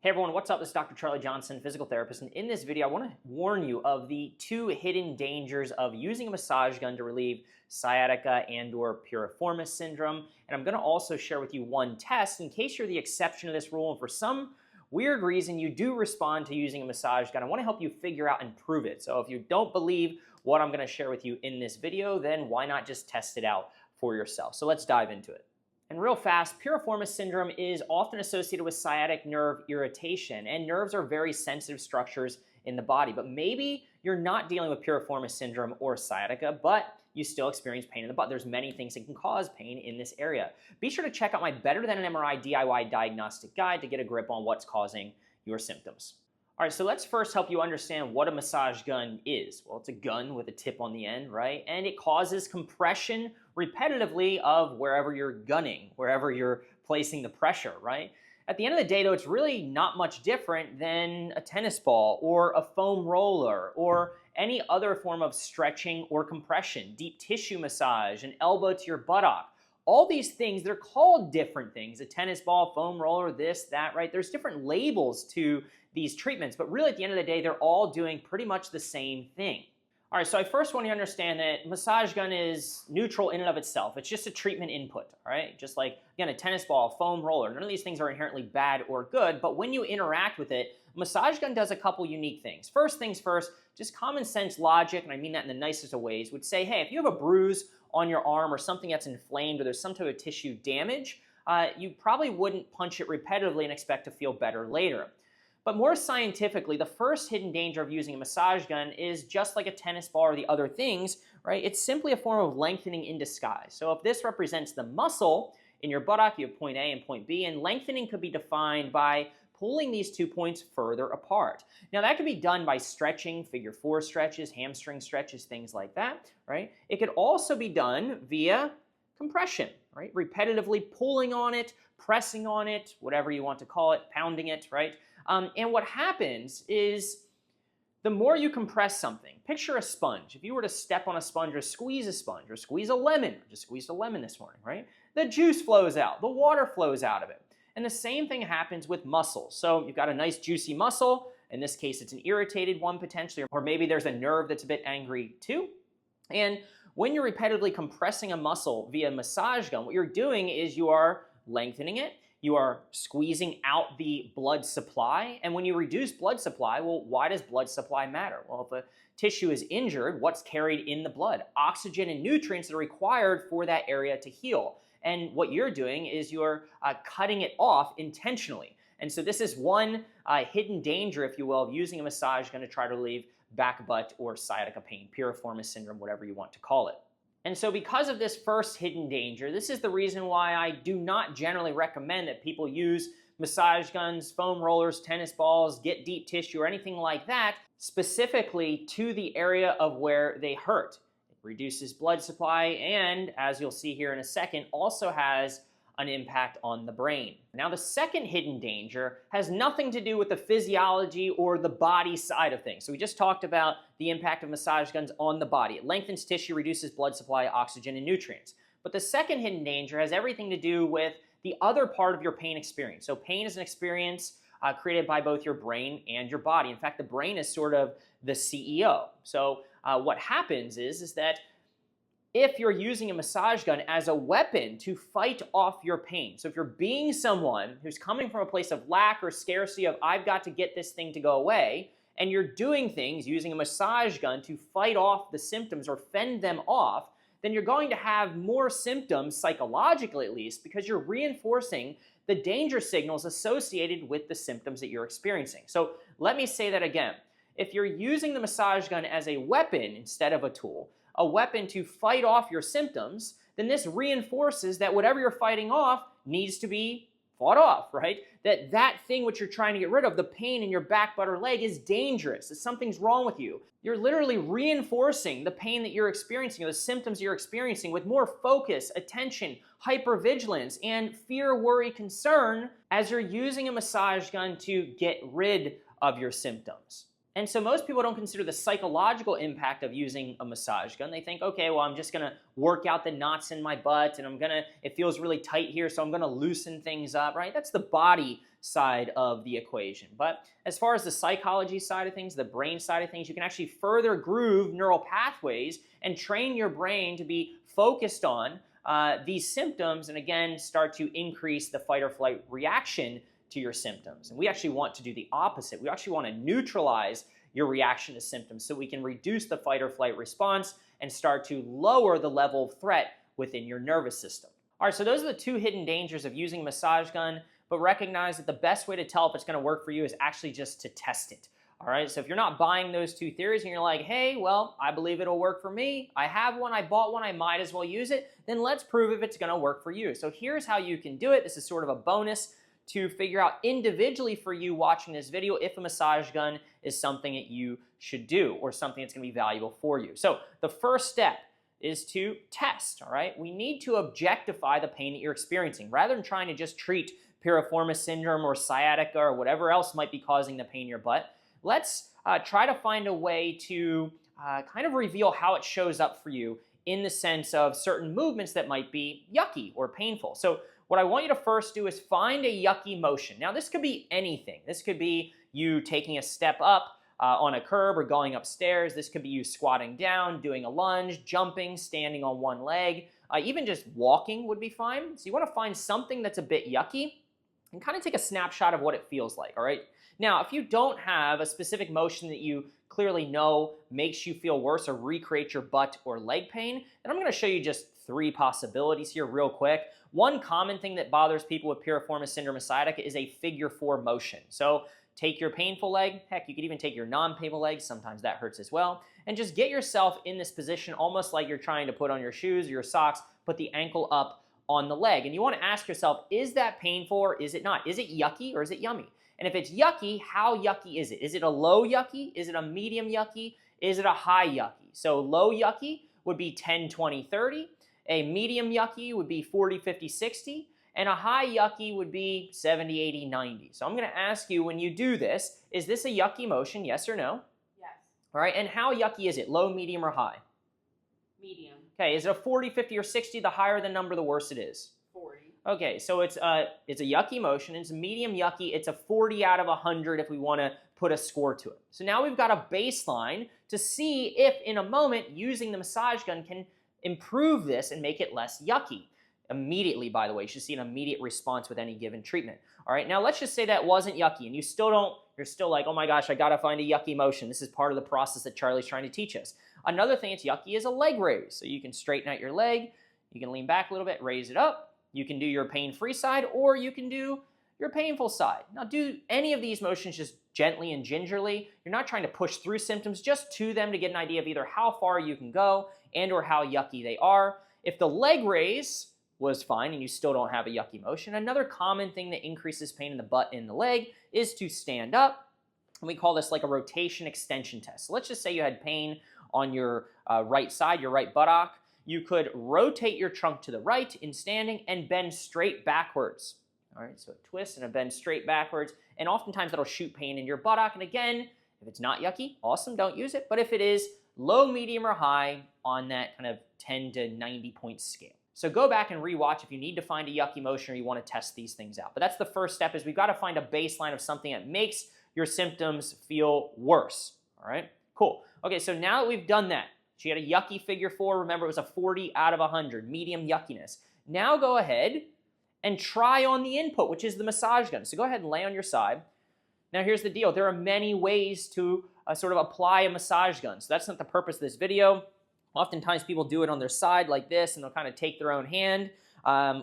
Hey everyone, what's up? This is Dr. Charlie Johnson, physical therapist, and in this video I want to warn you of the two hidden dangers of using a massage gun to relieve sciatica and/or piriformis syndrome. And I'm going to also share with you one test in case you're the exception to this rule and for some weird reason you do respond to using a massage gun. I want to help you figure out and prove it. So if you don't believe what I'm going to share with you in this video, then why not just test it out for yourself? So let's dive into it. And real fast, Piriformis syndrome is often associated with sciatic nerve irritation, and nerves are very sensitive structures in the body. But maybe you're not dealing with Piriformis syndrome or sciatica, but you still experience pain in the butt. There's many things that can cause pain in this area. Be sure to check out my Better Than an MRI DIY diagnostic guide to get a grip on what's causing your symptoms. All right, so let's first help you understand what a massage gun is. Well, it's a gun with a tip on the end, right? And it causes compression repetitively of wherever you're gunning, wherever you're placing the pressure, right? At the end of the day, though, it's really not much different than a tennis ball or a foam roller or any other form of stretching or compression, deep tissue massage, an elbow to your buttock. All these things, they're called different things, a tennis ball, foam roller, this, that, right? There's different labels to these treatments, but really at the end of the day, they're all doing pretty much the same thing. All right, so I first want you to understand that massage gun is neutral in and of itself. It's just a treatment input, all right? Just like, again, a tennis ball, foam roller, none of these things are inherently bad or good, but when you interact with it, massage gun does a couple unique things. First things first, just common sense logic, and I mean that in the nicest of ways, would say, hey, if you have a bruise on your arm or something that's inflamed or there's some type of tissue damage, you probably wouldn't punch it repetitively and expect to feel better later. But more scientifically, the first hidden danger of using a massage gun is just like a tennis ball or the other things, right? It's simply a form of lengthening in disguise. So if this represents the muscle in your buttock, you have point A and point B, and lengthening could be defined by pulling these 2 points further apart. Now that could be done by stretching, figure 4 stretches, hamstring stretches, things like that, right? It could also be done via compression, right? Repetitively pulling on it, pressing on it, whatever you want to call it, pounding it, right? And what happens is the more you compress something, picture a sponge. If you were to step on a sponge or squeeze a lemon, I just squeezed a lemon this morning, right? The juice flows out, the water flows out of it. And the same thing happens with muscles. So you've got a nice juicy muscle. In this case, it's an irritated one potentially, or maybe there's a nerve that's a bit angry too. And when you're repetitively compressing a muscle via massage gun, what you're doing is you are lengthening it. You are squeezing out the blood supply. And when you reduce blood supply, well, why does blood supply matter? Well, if a tissue is injured, what's carried in the blood? Oxygen and nutrients that are required for that area to heal. And what you're doing is you're cutting it off intentionally. And so this is one hidden danger, if you will, of using a massage gun to try to relieve back, butt, or sciatica pain, piriformis syndrome, whatever you want to call it. And so because of this first hidden danger, this is the reason why I do not generally recommend that people use massage guns, foam rollers, tennis balls, get deep tissue, or anything like that, specifically to the area of where they hurt. It reduces blood supply and, as you'll see here in a second, also has an impact on the brain. Now, the second hidden danger has nothing to do with the physiology or the body side of things. So we just talked about the impact of massage guns on the body. It lengthens tissue, reduces blood supply, oxygen, and nutrients. But the second hidden danger has everything to do with the other part of your pain experience. So pain is an experience created by both your brain and your body. In fact, the brain is sort of the CEO. So what happens is that if you're using a massage gun as a weapon to fight off your pain. So if you're being someone who's coming from a place of lack or scarcity of I've got to get this thing to go away, and you're doing things using a massage gun to fight off the symptoms or fend them off, then you're going to have more symptoms, psychologically at least, because you're reinforcing the danger signals associated with the symptoms that you're experiencing. So let me say that again. If you're using the massage gun as a weapon instead of a tool, a weapon to fight off your symptoms, then this reinforces that whatever you're fighting off needs to be fought off, right? That thing which you're trying to get rid of, the pain in your back, butt, or leg, is dangerous. That something's wrong with you. You're literally reinforcing the pain that you're experiencing, or the symptoms you're experiencing, with more focus, attention, hypervigilance, and fear, worry, concern as you're using a massage gun to get rid of your symptoms. And so most people don't consider the psychological impact of using a massage gun. They think, okay, well, I'm just gonna work out the knots in my butt and it feels really tight here, so I'm gonna loosen things up, right? That's the body side of the equation. But as far as the psychology side of things, the brain side of things, you can actually further groove neural pathways and train your brain to be focused on these symptoms, and again, start to increase the fight or flight reaction to your symptoms. And we actually want to do the opposite. We actually want to neutralize your reaction to symptoms so we can reduce the fight or flight response and start to lower the level of threat within your nervous system. All right, so those are the two hidden dangers of using a massage gun, but recognize that the best way to tell if it's going to work for you is actually just to test it. All right, so if you're not buying those two theories and you're like, hey, well, I believe it'll work for me, I have one, I bought one, I might as well use it, then let's prove if it's going to work for you. So here's how you can do it. This is sort of a bonus to figure out individually for you watching this video if a massage gun is something that you should do or something that's going to be valuable for you. So the first step is to test, all right? We need to objectify the pain that you're experiencing. Rather than trying to just treat Piriformis Syndrome or sciatica or whatever else might be causing the pain in your butt, let's try to find a way to kind of reveal how it shows up for you in the sense of certain movements that might be yucky or painful. So what I want you to first do is find a yucky motion. Now, this could be anything. This could be you taking a step up on a curb or going upstairs. This could be you squatting down, doing a lunge, jumping, standing on one leg. Even just walking would be fine. So you want to find something that's a bit yucky and kind of take a snapshot of what it feels like, all right? Now, if you don't have a specific motion that you clearly know makes you feel worse or recreate your butt or leg pain, then I'm going to show you just 3 possibilities here real quick. One common thing that bothers people with Piriformis Syndrome and sciatica is a figure 4 motion. So take your painful leg, heck, you could even take your non-painful leg, sometimes that hurts as well, and just get yourself in this position almost like you're trying to put on your shoes or your socks, put the ankle up on the leg. And you want to ask yourself, is that painful or is it not? Is it yucky or is it yummy? And if it's yucky, how yucky is it? Is it a low yucky? Is it a medium yucky? Is it a high yucky? So low yucky would be 10, 20, 30. A medium yucky would be 40, 50, 60. And a high yucky would be 70, 80, 90. So I'm going to ask you, when you do this, is this a yucky motion, yes or no? Yes. All right, and how yucky is it? Low, medium, or high? Medium. Okay, is it a 40, 50, or 60? The higher the number, the worse it is. 40. Okay, so it's a yucky motion. It's a medium yucky. It's a 40 out of 100 if we want to put a score to it. So now we've got a baseline to see if, in a moment, using the massage gun can improve this and make it less yucky. Immediately, by the way, you should see an immediate response with any given treatment. All right, now let's just say that wasn't yucky and you're still like, oh my gosh, I gotta find a yucky motion. This is part of the process that Charlie's trying to teach us. Another thing that's yucky is a leg raise. So you can straighten out your leg, you can lean back a little bit, raise it up. You can do your pain-free side or you can do your painful side. Now do any of these motions just gently and gingerly. You're not trying to push through symptoms, just to them to get an idea of either how far you can go and or how yucky they are. If the leg raise was fine and you still don't have a yucky motion, another common thing that increases pain in the butt and the leg is to stand up. And we call this like a rotation extension test. So let's just say you had pain on your right side, your right buttock. You could rotate your trunk to the right in standing and bend straight backwards. All right, so a twist and a bend straight backwards, and oftentimes that'll shoot pain in your buttock. And again, if it's not yucky, awesome, don't use it. But if it is, low, medium, or high on that kind of 10 to 90 point scale. So go back and rewatch if you need to find a yucky motion or you want to test these things out. But that's the first step, is we've got to find a baseline of something that makes your symptoms feel worse. All right, cool. Okay, so now that we've done that, she had a yucky figure 4. Remember, it was a 40 out of 100, medium yuckiness. Now go ahead and try on the input, which is the massage gun. So go ahead and lay on your side. Now here's the deal. There are many ways to sort of apply a massage gun. So that's not the purpose of this video. Oftentimes people do it on their side like this, and they'll kind of take their own hand,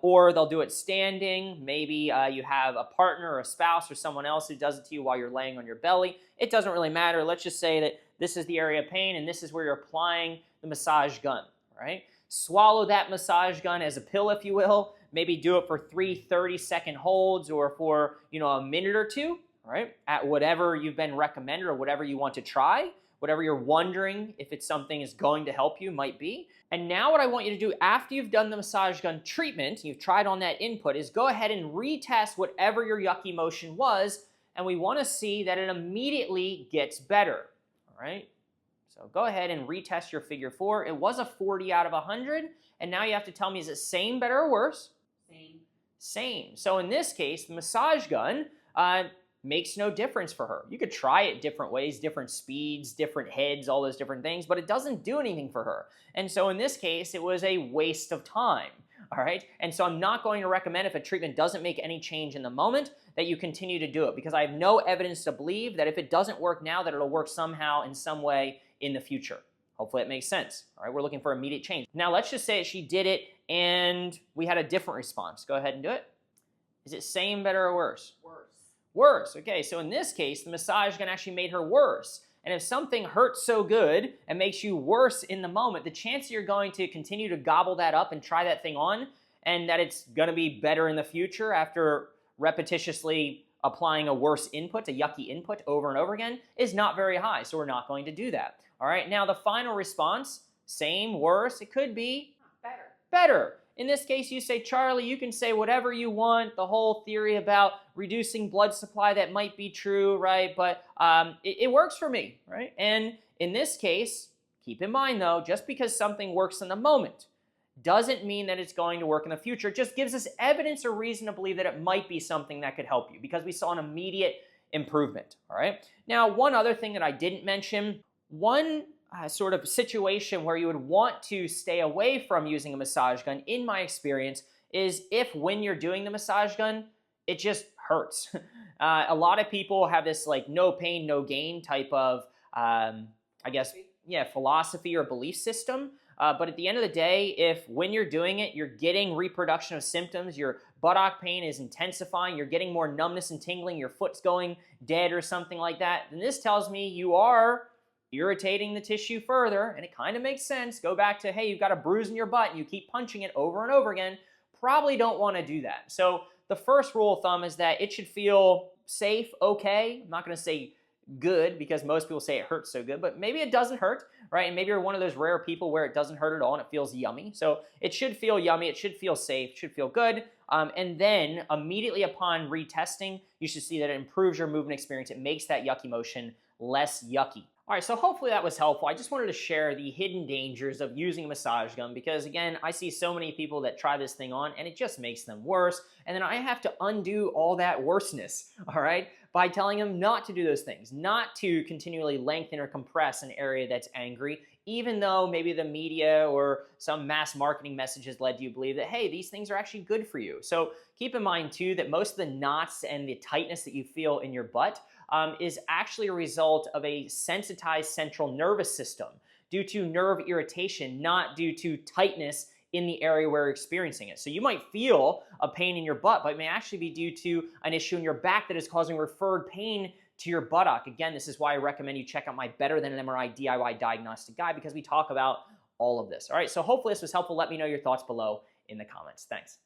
or they'll do it standing. Maybe you have a partner or a spouse or someone else who does it to you while you're laying on your belly. It doesn't really matter. Let's just say that this is the area of pain, and this is where you're applying the massage gun, right? Swallow that massage gun as a pill, if you will. Maybe do it for 3 30-second holds or for, a minute or two, right? At whatever you've been recommended or whatever you want to try, whatever you're wondering if it's something is going to help you might be. And now what I want you to do after you've done the massage gun treatment, you've tried on that input, is go ahead and retest whatever your yucky motion was and we want to see that it immediately gets better. All right, so go ahead and retest your figure 4. It was a 40 out of 100, and now you have to tell me, is it same, better, or worse? Same. Same. So in this case, the massage gun makes no difference for her. You could try it different ways, different speeds, different heads, all those different things, but it doesn't do anything for her. And so in this case, it was a waste of time. All right, and so I'm not going to recommend, if a treatment doesn't make any change in the moment, that you continue to do it, because I have no evidence to believe that if it doesn't work now, that it'll work somehow in some way in the future. Hopefully it makes sense. All right, we're looking for immediate change. Now let's just say she did it and we had a different response. Go ahead and do it. Is it same, better, or worse? Worse. Worse. Okay, so in this case, the massage gun actually made her worse. And if something hurts so good and makes you worse in the moment, the chance you're going to continue to gobble that up and try that thing on, and that it's going to be better in the future after repetitiously applying a worse input, a yucky input over and over again, is not very high. So we're not going to do that. All right, now the final response, same, worse, it could be Better. better. In this case, you say, Charlie, you can say whatever you want, the whole theory about reducing blood supply, that might be true, right? But it works for me, right? And in this case, keep in mind though, just because something works in the moment doesn't mean that it's going to work in the future. It just gives us evidence or reason to believe that it might be something that could help you, because we saw an immediate improvement, all right? Now, one other thing that I didn't mention, one sort of situation where you would want to stay away from using a massage gun, in my experience, is if when you're doing the massage gun, it just hurts. A lot of people have this like no pain, no gain type of, I guess, yeah, philosophy or belief system. But at the end of the day, if when you're doing it, you're getting reproduction of symptoms, your buttock pain is intensifying, you're getting more numbness and tingling, your foot's going dead or something like that, then this tells me you are irritating the tissue further, and it kind of makes sense. Go back to, hey, you've got a bruise in your butt and you keep punching it over and over again. Probably don't want to do that. So the first rule of thumb is that it should feel safe, okay. I'm not going to say good, because most people say it hurts so good, but maybe it doesn't hurt, right? And maybe you're one of those rare people where it doesn't hurt at all and it feels yummy. So it should feel yummy, it should feel safe, it should feel good. And then immediately upon retesting, you should see that it improves your movement experience. It makes that yucky motion less yucky. All right, so hopefully that was helpful. I just wanted to share the hidden dangers of using a massage gun, because again, I see so many people that try this thing on and it just makes them worse. And then I have to undo all that worseness, all right, by telling them not to do those things, not to continually lengthen or compress an area that's angry, even though maybe the media or some mass marketing message has led you to believe that, hey, these things are actually good for you. So keep in mind too that most of the knots and the tightness that you feel in your butt is actually a result of a sensitized central nervous system due to nerve irritation, not due to tightness in the area where you're experiencing it. So you might feel a pain in your butt, but it may actually be due to an issue in your back that is causing referred pain to your buttock. Again, this is why I recommend you check out my Better Than an MRI DIY diagnostic guide, because we talk about all of this. All right, so hopefully this was helpful. Let me know your thoughts below in the comments. Thanks.